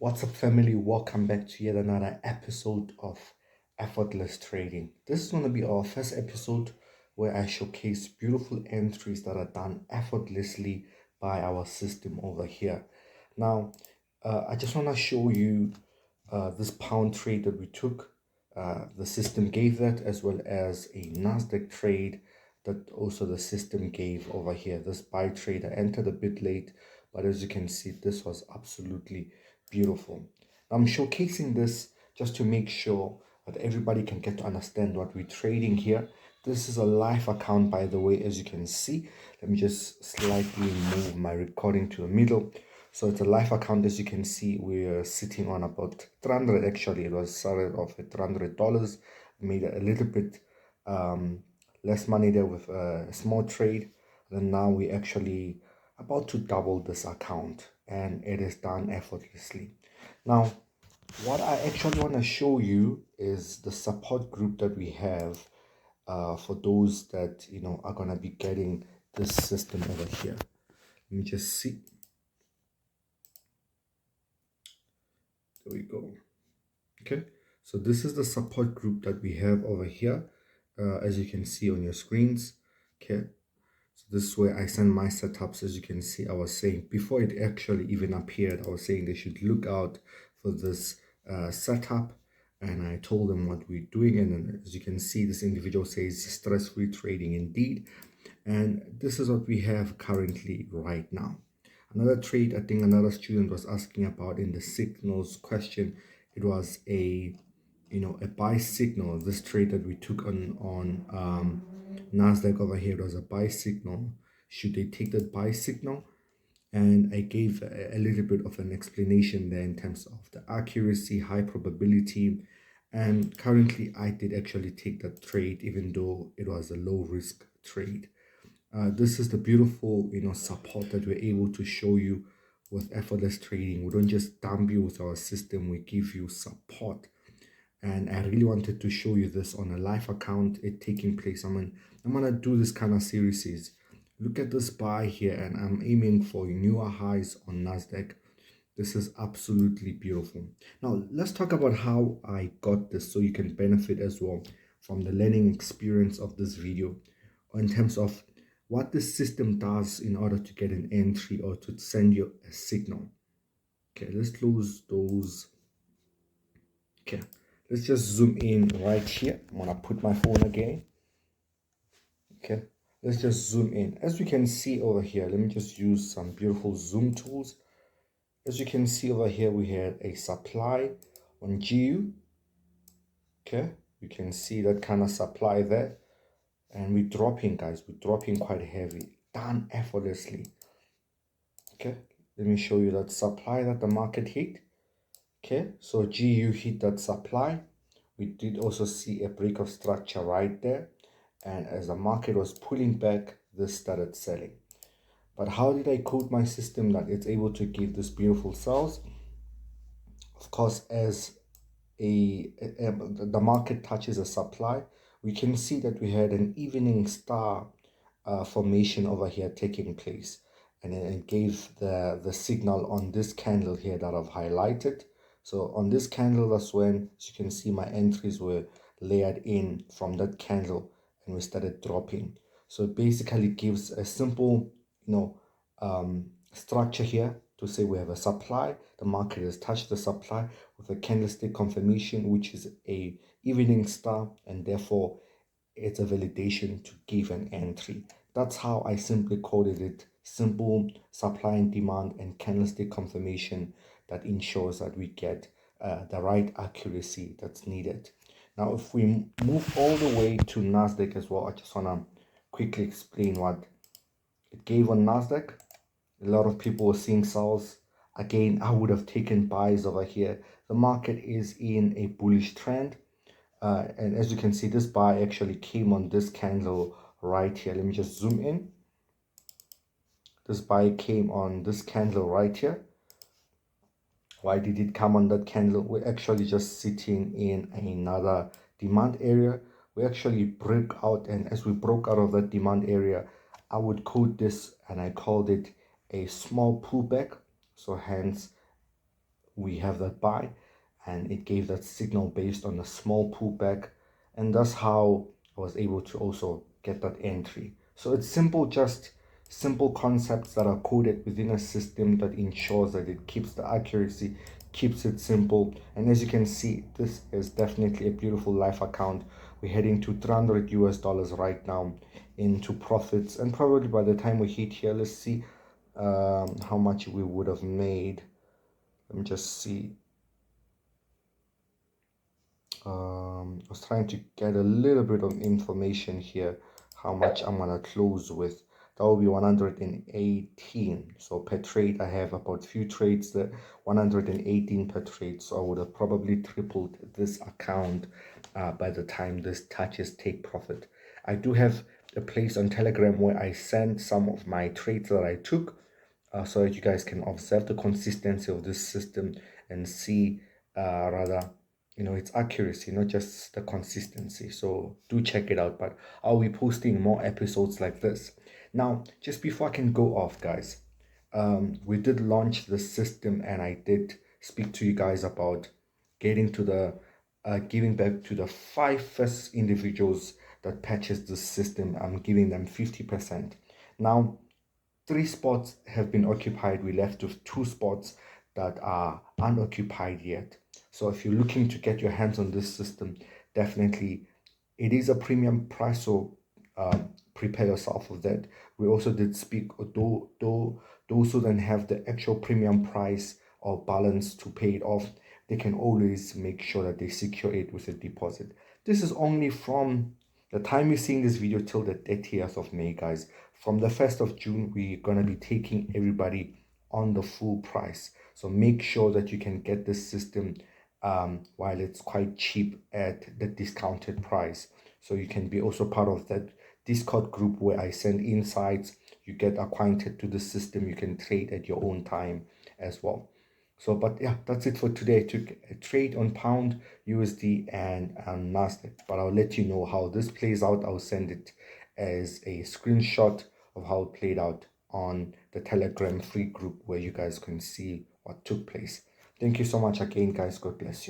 What's up, family? Welcome back to yet another episode of Effortless Trading. This is going to be our first episode where I showcase beautiful entries that are done effortlessly by our system over here. Now, I just want to show you this pound trade that we took. The system gave that, as well as a NASDAQ trade that also the system gave over here. This buy trade I entered a bit late, but as you can see, this was absolutely beautiful. I'm showcasing this just to make sure that everybody can get to understand what we're trading here. This is a live account, by the way, as you can see. Let me just slightly move my recording to the middle. So it's a live account. As you can see, we're sitting on about 300. Actually, it was started off at $300. Made a little bit less money there with a small trade. Then now we actually about to double this account, and it is done effortlessly. Now, what I actually want to show you is the support group that we have for those that are going to be getting this system over here. Let me just see. There we go. Okay, so this is the support group that we have over here, as you can see on your screens. Okay, so this is where I send my setups. As you can see, I was saying before it actually even appeared, I was saying they should look out for this setup, and I told them what we're doing. And then, as you can see, this individual says stress-free trading indeed, and this is what we have currently right now. Another trade, I think another student was asking about in the signals question. It was a buy signal. This trade that we took on NASDAQ over here was a buy signal. Should they take that buy signal? And I gave a little bit of an explanation there in terms of the accuracy, high probability. And currently I did actually take that trade, even though it was a low risk trade. This is the beautiful support that we're able to show you with effortless trading. We don't just dump you with our system, we give you support. And I really wanted to show you this on a live account, it taking place. I'm gonna do this kind of series. Look at this buy here, and I'm aiming for newer highs on NASDAQ. This is absolutely beautiful. Now let's talk about how I got this, so you can benefit as well from the learning experience of this video, in terms of what the system does in order to get an entry or to send you a signal. Okay, let's close those. Okay, let's just zoom in right here. I'm gonna put my phone again. Okay, let's just zoom in. As you can see over here, let me just use some beautiful zoom tools. As you can see over here, we had a supply on GU. Okay, you can see that kind of supply there, and we're dropping, guys. We're dropping quite heavy, done effortlessly. Okay, let me show you that supply that the market hit. Okay, so GU hit that supply. We did also see a break of structure right there, and as the market was pulling back, this started selling. But how did I code my system that it's able to give this beautiful sells? Of course, as the market touches a supply, we can see that we had an evening star formation over here taking place, and it gave the signal on this candle here that I've highlighted. So on this candle, that's when, as you can see, my entries were layered in from that candle, and we started dropping. So it basically gives a simple structure here to say we have a supply, the market has touched the supply with a candlestick confirmation, which is a evening star, and therefore it's a validation to give an entry. That's how I simply coded it. Simple supply and demand and candlestick confirmation that ensures that we get the right accuracy that's needed. Now, if we move all the way to NASDAQ as well, I just want to quickly explain what it gave on NASDAQ. A lot of people were seeing sells. Again, I would have taken buys over here. The market is in a bullish trend. And as you can see, this buy actually came on this candle right here. Let me just zoom in. This buy came on this candle right here. Why did it come on that candle? We're actually just sitting in another demand area. We actually broke out, and as we broke out of that demand area, I would code this, and I called it a small pullback. So hence we have that buy, and it gave that signal based on a small pullback, and that's how I was able to also get that entry. So it's simple, just simple concepts that are coded within a system that ensures that it keeps the accuracy, keeps it simple. And as you can see, this is definitely a beautiful live account. We're heading to 300 US dollars right now into profits, and probably by the time we hit here, let's see how much we would have made. Let me just see. I was trying to get a little bit of information here, how much I'm gonna close with. That will be 118. So per trade, I have about few trades there, 118 per trade. So I would have probably tripled this account by the time this touches take profit. I do have a place on Telegram where I send some of my trades that I took, so that you guys can observe the consistency of this system and see rather, its accuracy, not just the consistency. So do check it out. But I'll be posting more episodes like this. Now, just before I can go off, guys, we did launch the system, and I did speak to you guys about getting to the giving back to the 5 first individuals that purchased the system. I'm giving them 50%. Now, 3 spots have been occupied. We left with 2 spots that are unoccupied yet. So if you're looking to get your hands on this system, definitely it is a premium price, so prepare yourself for that. We also did speak, those who then have the actual premium price or balance to pay it off, they can always make sure that they secure it with a deposit. This is only from the time you're seeing this video till the 30th of May, guys. From the 1st of June, we're going to be taking everybody on the full price. So make sure that you can get this system while it's quite cheap at the discounted price. So you can be also part of that Discord group where I send insights. You get acquainted to the system. You can trade at your own time as well. So, but yeah, that's it for today. I took a trade on pound, USD, and NASDAQ. But I'll let you know how this plays out. I'll send it as a screenshot of how it played out on the Telegram free group where you guys can see what took place. Thank you so much again, guys. God bless you.